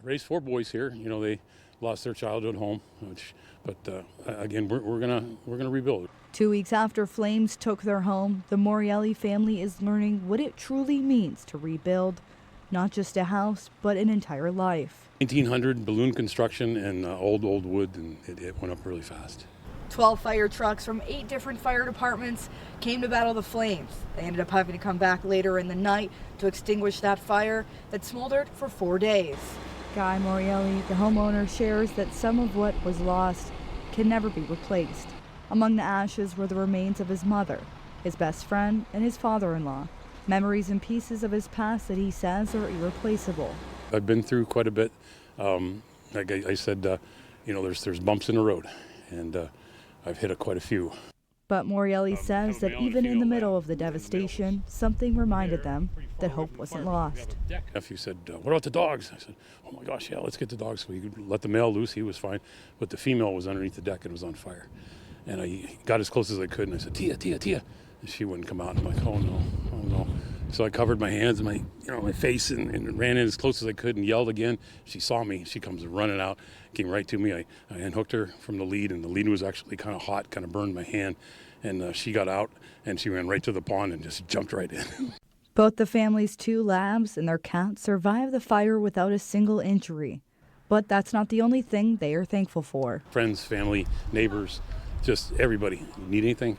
raised 4 boys here. You know, they lost their childhood home, but again, we're gonna rebuild. 2 weeks after flames took their home, the Morelli family is learning what it truly means to rebuild, not just a house, but an entire life. 1900 balloon construction and old wood, and it went up really fast. 12 fire trucks from 8 different fire departments came to battle the flames. They ended up having to come back later in the night to extinguish that fire that smoldered for 4 days. Guy Morelli, the homeowner, shares that some of what was lost can never be replaced. Among the ashes were the remains of his mother, his best friend, and his father-in-law. Memories and pieces of his past that he says are irreplaceable. I've been through quite a bit. Like I said, you know, there's bumps in the road, and I've hit quite a few. But Morelli says that even in the middle of the devastation, something reminded them that hope wasn't lost. Nephew said, "What about the dogs?" I said, "Oh my gosh, yeah, let's get the dogs." So we could let the male loose. He was fine, but the female was underneath the deck and was on fire. And I got as close as I could, and I said, "Tia, Tia, Tia," and she wouldn't come out. I'm like, "Oh no, oh no." So I covered my hands and my face and ran in as close as I could and yelled again. She saw me. She comes running out, came right to me. I unhooked her from the lead, and the lead was actually kind of hot, kind of burned my hand. And she got out, and she ran right to the pond and just jumped right in. Both the family's 2 labs and their cat survived the fire without a single injury. But that's not the only thing they are thankful for. Friends, family, neighbors, just everybody. Need anything?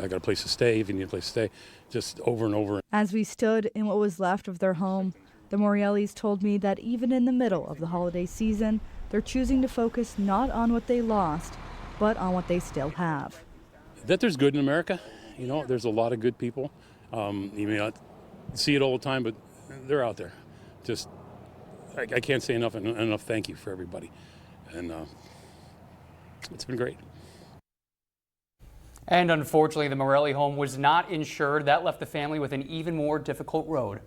I got a place to stay. If you need a place to stay, just over and over. As we stood in what was left of their home, the Morellis told me that even in the middle of the holiday season, they're choosing to focus not on what they lost, but on what they still have. That there's good in America. You know, there's a lot of good people. You may not see it all the time, but they're out there. Just, I can't say enough thank you for everybody. And it's been great. And unfortunately, the Morelli home was not insured. That left the family with an even more difficult road.